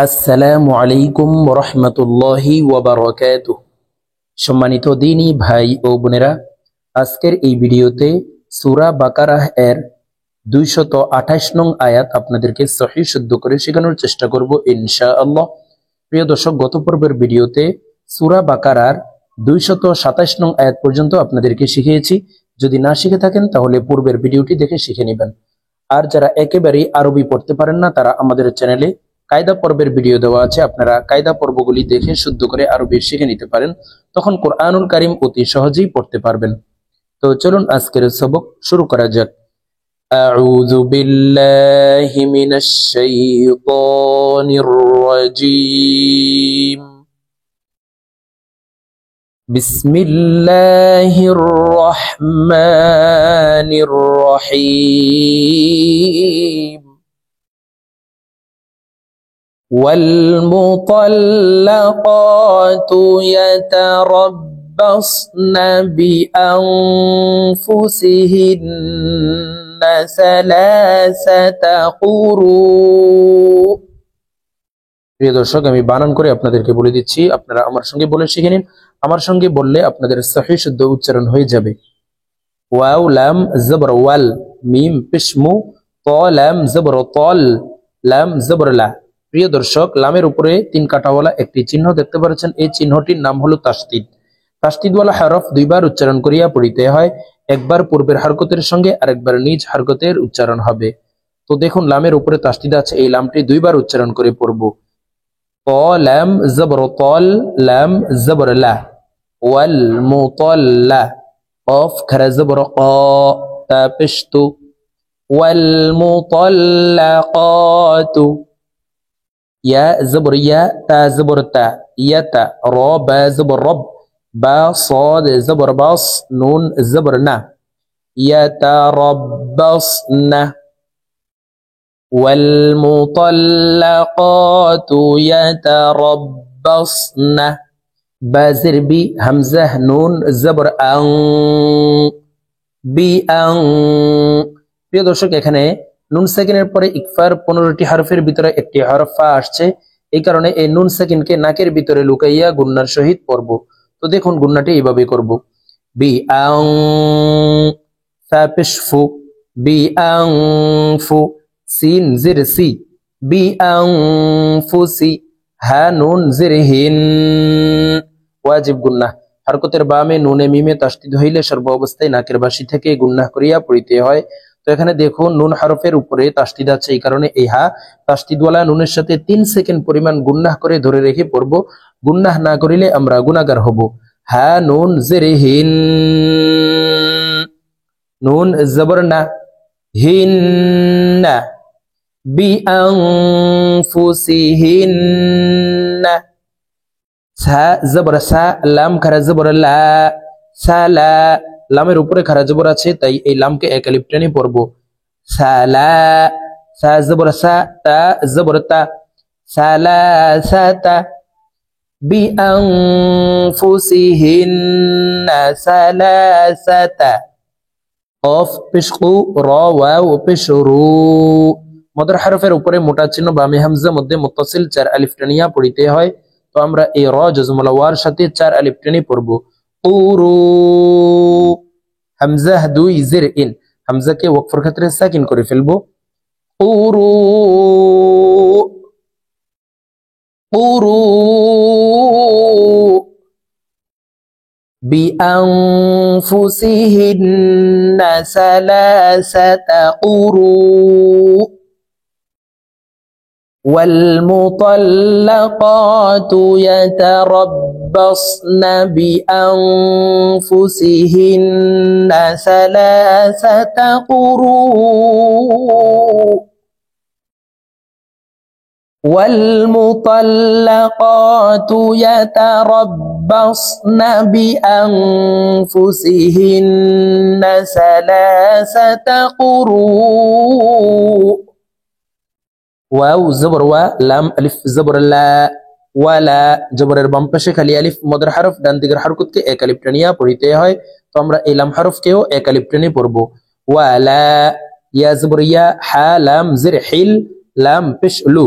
আসসালামু আলাইকুম রহমতুল্লাহি ওয়াবারাকাতুহ। সম্মানিত দিনী ভাই ও বোনেরা, আজকের এই ভিডিওতে সূরা বাকারাহ এর 228 নং আয়াত আপনাদেরকে সহিহ শুদ্ধ করে শেখানোর চেষ্টা করব ইনশাআল্লাহ। প্রিয় দর্শক, গত পর্বের ভিডিওতে সূরা বাকারার 227 নং আয়াত পর্যন্ত আপনাদেরকে শিখিয়েছি। যদি না শিখে থাকেন তাহলে পূর্বের ভিডিওটি দেখে শিখে নেবেন। আর যারা একেবারেই আরবি পড়তে পারেন না, তারা আমাদের চ্যানেলে কায়দা পর্বের ভিডিও দেওয়া আছে, আপনারা কায়দা পর্বগুলি দেখে শুদ্ধ করে আরবি শিখে নিতে পারেন। তখন কোরআনুল কারীম অতি সহজেই পড়তে পারবেন। তো চলুন আজকের সবক শুরু করা যাক। আউযু বিল্লাহি মিনাশ শাইতানির রাজীম। বিসমিল্লাহির রহমানির রহিম। والمطلقات يتربصن بأنفسهن ثلاثة قروء। প্রিয় দর্শক, আমি বানান করে আপনাদেরকে বলে দিচ্ছি, আপনারা আমার সঙ্গে বলে শিখে নিন। আমার সঙ্গে বললে আপনাদের সহিহ শুদ্ধ উচ্চারণ হয়ে যাবে। ওয়াও লাম জবর ওয়াল, মিম পেশমু, ত লাম জবর তল, লাম জবর লা। প্রিয় দর্শক, লামের উপরে 3 কাটাওয়ালা একটি চিহ্ন দেখতে পাচ্ছেন। এই চিহ্নটির নাম হলো তাসদিদ। তাসদিদওয়ালা হরফ দুইবার উচ্চারণ করিয়া পড়িতে হয়। একবার পূর্বের হরকতের সঙ্গে আর একবার নিজ হরকতের উচ্চারণ হবে। তো দেখুন, লামের উপরে তাসদিদ আছে, এই লামটি দুইবার উচ্চারণ করে পড়ব। ত লাম জবর তল, লাম জবর লা, ওয়াল মুতাল্লা, কফ খারা জবর ক, তা পেশতু, ওয়াল মুতাল্লাকাতু, ইয়া জবর ইয়া, তা জবর তা, ইয়াতা, র বা জবর রব, বা সাদ জবর বাস, নুন জবর না, ইয়াতারাব্বাসনা। ওয়াল মুতাল্লাকাতু ইয়াতারাব্বাসনা, বা জের বি, হামজা নুন জবর আং, বি আং। প্রিয় দর্শক, এখানে নুন সেকেন্ডের পরে ইকফার 15টি হরফের ভিতরে একটি হরফ ফা আসছে। এই কারণে এই নুন সেকেন্ডকে নাকের ভিতরে লুকাইয়া গুন্নার সহিত পড়ব। তো দেখুন, গুন্নাটি এইভাবে করব। বি আং ফা পেশ ফু, বি আং ফু, সিন জির সি, বি আং ফুসি, হা নুন জির হিন, ওয়াজিব গুন্নাহ। হরকতের বামে নুনে মিমে তাসদিদ হইলে সর্ব অবস্থায় নাকের বাসি থেকে গুন্নাহ করিয়া পড়িতে হয়। তো এখানে দেখুন, নুন হরফের উপরে তাসদিদ আছে, এই কারণে এই হা তাসদিদওয়ালা নুনের সাথে 3 সেকেন্ড পরিমাণ গুন্নাহ করে ধরে রেখে পড়ব। গুন্নাহ না করিলে আমরা গুনাহগার হব। হা নুন জের হিন, নুন জবর না, হিন্না, বিআনফুসিহিন্না, সা জবর সা, লাম খারা জবর লা, সালা। লামের উপরে খারা জবর আছে, তাই এই লামকে এক আলিফ টেনে পড়ব। সালা, সা জবর সা, তা জবর তা, সালাসাতা, বিআনফুসিহিন্না সালাসাতা, কফ পেশকু, র ওয়াও পেশরু। মদর হরফের উপরে মোটা চিহ্ন বামে হামজা, মধ্যে মুত্তাসিল 4 আলিফ টানিয়া পড়িতে হয়। তো আমরা এই র জজমুল ওয়ার সাথে 4 আলিফ টেনে পড়ব। কুরু, হামজা 2 জের ইন, হামজাকে ওয়াকফের ক্ষেত্রে সাকিন করে ফেলবো। কুরু, কুরু, বিআনফুসিহিন্না সালাসাতা কুরু। والمطلقات يتربصن بأنفسهن ثلاثة قروء. والمطلقات يتربصن بأنفسهن ثلاثة قروء. ওয়াও জবর ওয়া, লাম আলিফ জবর লা, ওয়ালা। জবরের বাম পাশে খালি আলিফ মদর হরফ, ডান দিকের হরকতকে এক আলিফ টানিয়া পড়িতে হয়। তো আমরা এই লাম হরফকেও এক আলিফ টেনে পড়ব। ওয়ালা, ইয়া জবর ইয়া, হা লাম জির হিল, লাম পেশ লু,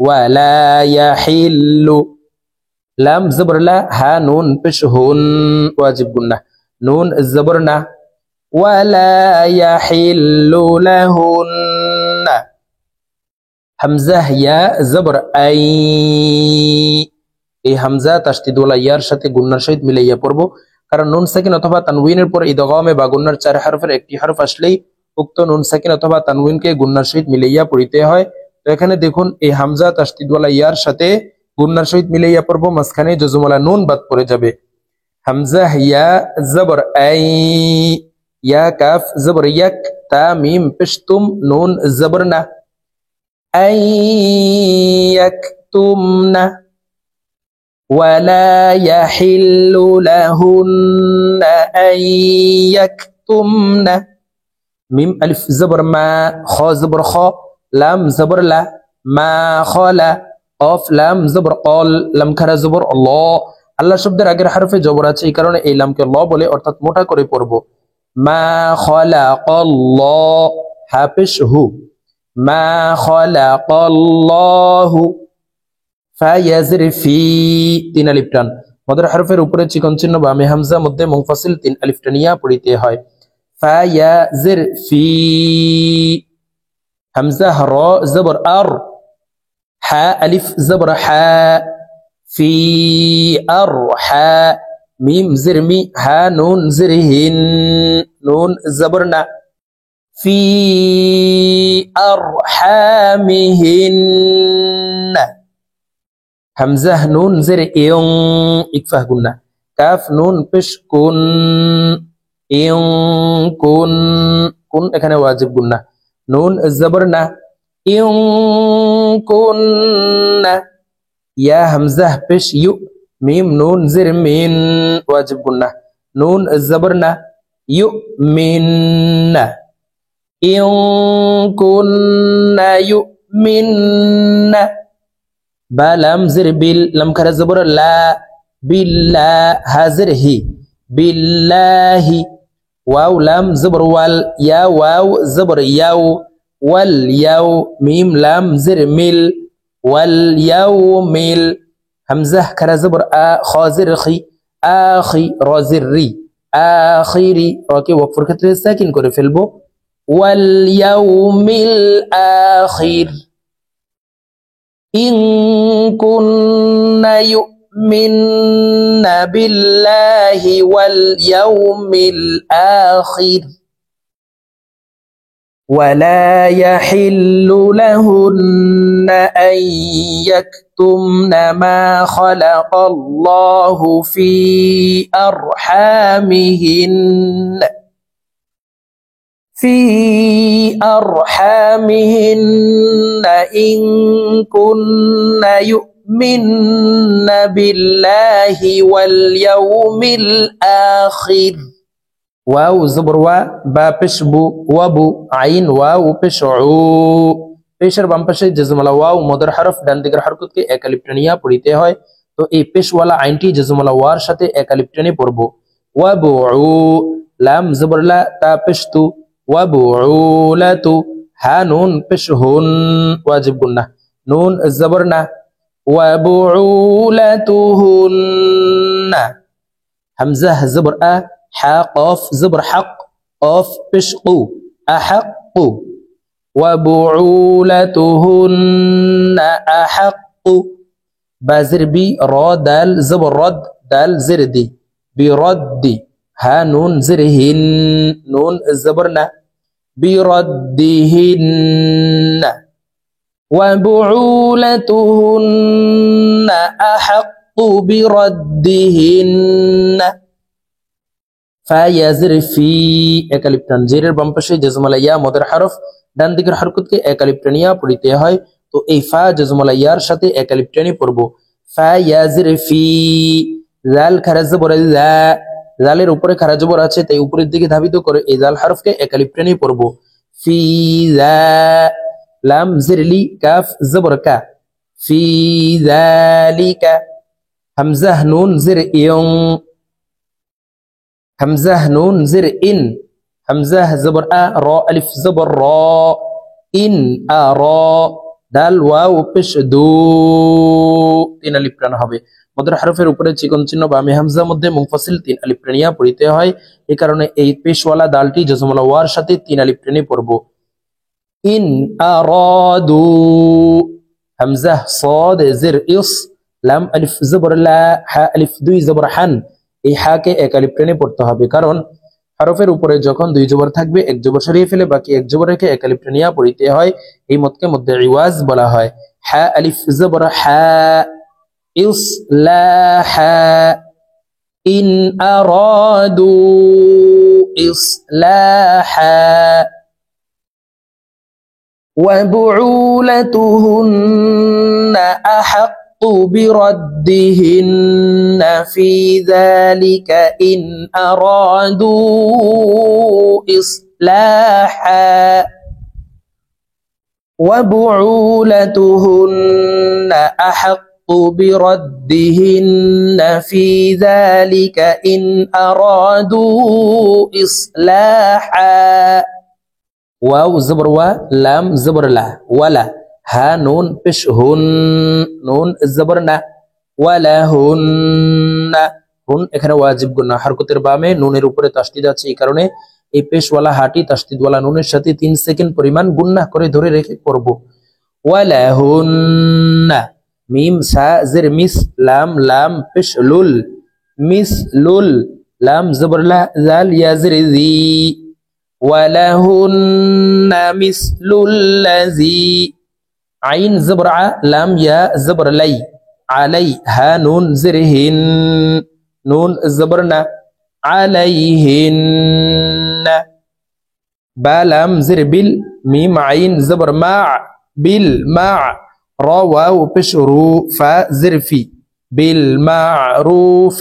ওয়ালা ইয়াহিল্লু লাম জবর লা হা নুন পেশ হুন ওয়াজিব গুন্না নুন জবর না ওয়ালা ইয়াহিল্লু লাহুন্না হামজা ইয়া জবর আই এই হামজা তাসদিদ ওয়ালা ইয়ার সাথে গুন্নার সহিত মিলাইয়া পড়ব কারণ নুন সাকিন অথবা তানউইনের পর ইদগামে বা গুন্নার চার হরফের একটি হরফ আসলেই উক্ত নুন সাকিন অথবা তানউইনকে গুন্নার সহিত মিলাইয়া পড়িতে হয়। তো এখানে দেখুন এই হামজা তাসদিদ ওয়ালা ইয়ার সাথে গুন্নার সহিত মিলাইয়া পড়ব মাঝখানে জজমওয়ালা নুন বাদ পড়ে যাবে হামজা ইয়া জবর আই ইয়া কাফ জবর ইয়াক তা মিম পেশ তুম নুন জবর না আই ইয়াকতুমনা ولا يحل لهن أن يكتمن ميم ألف زبر ما خا زبر خا لام زبر لا ما خلا قاف لام زبر قال لام খারা জবর الله আল্লাহ শব্দের আগের হরফে জবর আছে এই কারণে এই লামকে ল বলে অর্থাৎ মোটা করে পড়ব মা খালাকাল্লাহ হাফিশ হু মা খালাকাল্লাহু ফায়াজর ফি তিন আলিফ টান মদের হরফের উপরে চিকন চিহ্ন বামে হামজা মধ্যে মুনফাসিল তিন আলিফ টানিয়া পড়িতে হয় ফায়াজর ফি হামজা র জবর আর হা আলিফ জবর হা ফি আর হা মিম জের মি হা নুন জের হিন নুন জবর না ফি আর হামিহিন হামজা নুন জের ইয়ং ইকফা গুন্না কাফ নুন পেশ কুন ইয়ং কুন কুন এখানে ওয়াজিব গুন্না নুন জবর না ইয়ং কুননা ইয়া হামজা পেশ ইউ মিম নুন জের মিন ওয়াজিব গুন্না নুন জবর না ইউ মিননা ইয়ং কুননা ইউ মিননা বা লাম জের বিল লাম খারা জবর লা বিল্লা হাজির হি বিল্লাহি ওয়াও লাম জবর ওয়াল ইয়া ওয়াও জবর ইয়াও ওয়াল ইয়াও মিম লাম জের মিল ওয়াল ইয়াও মিল হামজা খারা জবর আ খাজির খি আখি রাজির রি আখিরি ওকে ওয়াকফের ক্ষেত্রে সাকিন করে ফেলবো ওয়াল ইয়াউমিল আখির إن كن يؤمن بالله واليوم الآخر ولا يحل لهن أن يكتمن ما خلق الله في أرحامهن إن كن يؤمن بالله واليوم الآخر واو زبر وا با পেশবু ওয়াবু আইন ওয়াও পেশউ পেশের বাম পাশে জজমওয়ালা ওয়াও মদের হরফ ডান দিকের হরকতকে এক আলিফ টানিয়া পড়িতে হয়। তো এই পেশওয়ালা আইনটি জজমওয়ালা ওয়ার সাথে এক আলিফ টানি পড়ব ওয়াবু লাম জবর লা তা পেশতু ওয়াবুলাতু হা নুন পেশ হুন ওয়াজিব গুন্না নুন জবর না ওয়াবুলাতুহুন্না হামজা জবর আ হা কফ জবর হক কফ পেশ কু আহাক্কু ওয়াবুলাতুহুন্না আহাক্কু বাজির বি র দাল জবর রদ দাল জির দি বিরদ্দি হা নুন জির হিন নুন জবর না بردهن وبعولتهن أحق بردهن ফায়াজর ফি এক আলিফ টান জেরের বাম পাশে জজমওয়ালা ইয়া মদের হরফ ডান দিকের হরকতকে এক আলিফ টানিয়া পড়িতে হয়। তো এই ফা জজমওয়ালা ইয়ার সাথে এক আলিফ টানি পড়ব ফায়াজর ফি জাল খারা জবর লা জালের উপরে খারা জবর আছে তাই উপরের দিকে ধাবিত করে এই জাল হরফকে এক আলিফ টানি পড়ব ফি যা লাম জিরলি কাফ জবর কা ফি যালিকা হামজা নুন জির ইয়ং হামজা নুন জির ইন হামজা জবর আ র আলিফ জবর র ইন আ র দাল ওয়াও পেশ দু, 3 আলিফ টান হবে। মদের হরফের উপরে চিকন চিহ্ন বা আমি হামজা মধ্যে মুনফাসিল 3 আলিফ টানিয়া পড়িতে হয়। এই কারণে এই পেশওয়ালা দালটি জজমওয়ালা ওয়ার সাথে 3 আলিফ টেনে পড়ব। ইন আরাদু, হামজা সাদ জের ইস, লাম আলিফ জবর লা, হা আলিফ দুই জবর হান। এই হাকে 1 আলিফ টেনে পড়তে হবে, কারণ হরফের উপরে যখন 2 জবর থাকবে 1 জবর সরিয়ে ফেলে বাকি 1 জবর রেখে 1 আলিফ টেনিয়া পড়িতে হয়। এই মতকে মধ্যে ইওয়াজ বলা হয়। হা আলিফ জবর হা, ইসলাহা, ইন আরাদু ইসলাহা। وبعولتهن أحق بردهن في ذلك إن أرادوا إصلاحا، وبعولتهن أحق بردهن في ذلك إن أرادوا إصلاحا। ওয়াও জবর ওয়া, লাম জবর লা, ওয়ালা, হা নুন পেশ হুন, নুন জবর না, ওয়ালা হুন না। হুন এখানে ওয়াজিব গুন্না, হরকতের বামে নুনের উপরে তাসদিদ আছে, এই কারণে এই পেশওয়ালা হাটি তাসদিদওয়ালা নুনের সাথে 3 সেকেন্ড পরিমাণ গুন্না করে ধরে রেখে পড়ব। ওয়ালা হুন না, মিম সা জের মিস, লাম লাম পেশ লুল, মিস লুল, লাম জবর লা, জাল ইয়া জের জি, ولهن مثل الذي، عين زبر ع، لام يا زبر لي، علي، ها نون زرهن، نون زبرنا، عليهن، با لام زر بال، ميم عين زبر مع، بالمع، را واو পেশ রু, ফা জের ফি, بالمعروف।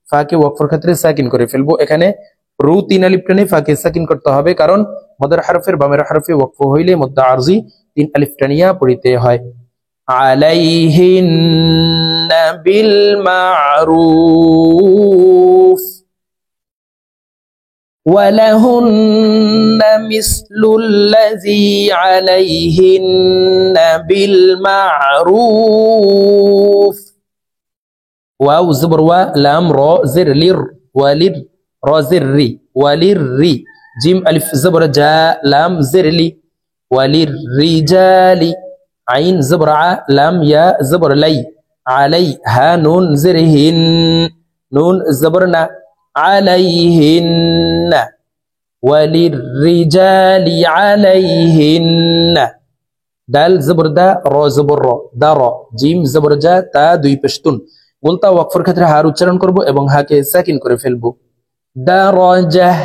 ফাকে ওয়াকফের ক্ষেত্রে সাকিন করে ফেলবো। এখানে রু 3 আলিফ টেনে ফাকে সাকিন করতে হবে, কারণ মদের হরফের বামের হরফে ওয়াকফ হইলে মদ্দা আরজি 3 আলিফ টানিয়া পড়িতে হয়। আলাইহিন্না বিল মা'রুফ ওয়ালাহুন্না মিসলুল্লাযী আলাইহিন্না বিল মা'রুফ। ওয়াও জবর ওয়া, লাম র জের লির, ওয়ালির, রা জের রি, ওয়ালির রি, জিম আলিফ জবর জা, লাম জের লি, ওয়ালির রিজালি, আইন জবর আ, লাম ইয়া জবর লাই, আলাই, হা নুন জের হিন, নুন জবর না, আলাইহিন্না, ওয়ালির রিজালি আলাইহিন্না। দাল জবর দা, র জবর র, দা র, জিম জবর জা, তা 2 পেশতুন। গোলতা ওয়াকফের ক্ষেত্রে হার উচ্চারণ করব এবং হাকে সাকিন করে ফেলবো। দারাজাহ,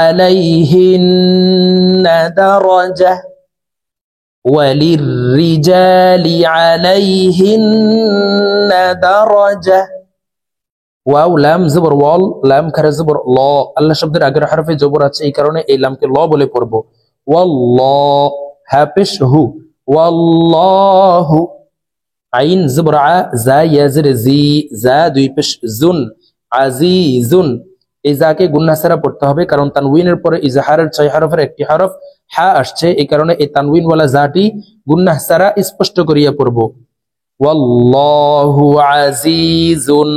আলাইহিন্না দারাজাহ, ওয়ালিররিজালি আলাইহিন্না দারাজাহ। ওয়াও লাম জবর ওয়াল, লাম খারা জবর ল, আল্লাহ শব্দের আগের হরফে জবর আছে, এই কারণে এই লামকে ল বলে পড়ব। ওয়াল্লাহ, হা পেশ হু, ওয়াল্লাহু, আইন জবর আ, জা ইয়া জের জি, জা 2 পেশ জুন, আজিজুন। এই জাকে গুন্না ছাড়া পড়তে হবে, কারণ তানউইনের পরে ইজহারের 6 হরফের একটি হরফ হা আসছে, এই কারণে এই তানউইন ওয়ালা জাটি গুন্না ছাড়া স্পষ্ট করিয়া পড়ব। ওয়াল্লাহু আজিজুন,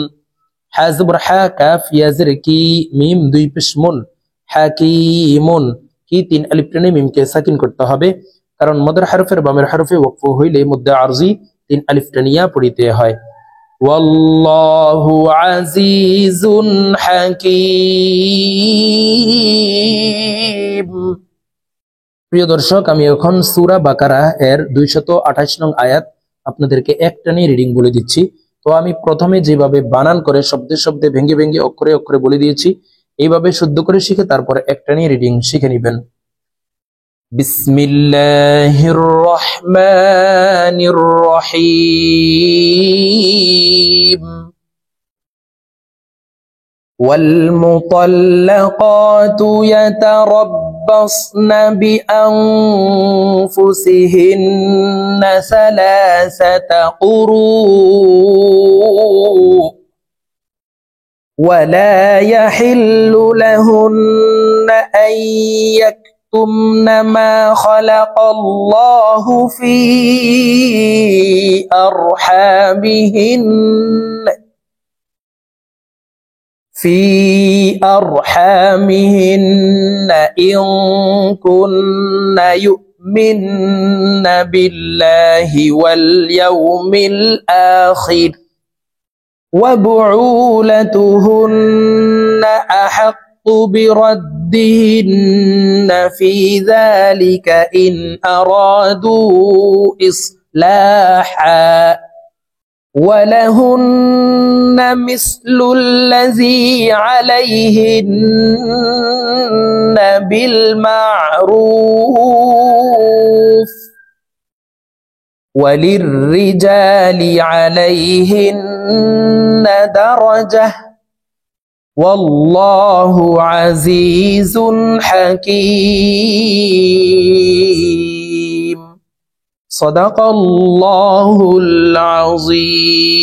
হা জবর হা, কাফ ইয়া জের কি, মিম 2 পেশ মুন, হাকিমুন। কি 3 আলিফ টেনে মিমকে সাকিন করতে হবে, কারণ মদের হরফের বামের হরফে ওয়াকফ হইলে মুদ্দা আরজি 3 আলিফ টানিয়া পড়িতে হয়। ওয়াল্লাহু আজিজুন হাকীম। প্রিয় দর্শক, আমি এখন সূরা বাকারা এর 228 নং আয়াত আপনাদেরকে এক টানে রিডিং বলে দিচ্ছি। তো আমি প্রথমে যেভাবে বানান করে শব্দে শব্দে ভেঙে ভেঙে অক্ষরে অক্ষরে বলে দিয়েছি, এইভাবে শুদ্ধ করে শিখে তারপরে এক টানে রিডিং শিখে নেবেন। বিসমিল্লাহির রহমানির রহিম। والمطلقات يتربصن بأنفسهن 3 قروء ولا يحل لهن أن يكتمن ما خلق الله في أرحامهن إن كن يؤمن بالله واليوم الآخر وبعولتهن أحق بردهن في ذلك إن أرادوا إصلاحا ولهن مثل الذي عليهن بالمعروف وللرجال عليهن درجة والله عزيز حكيم صدق الله العظيم.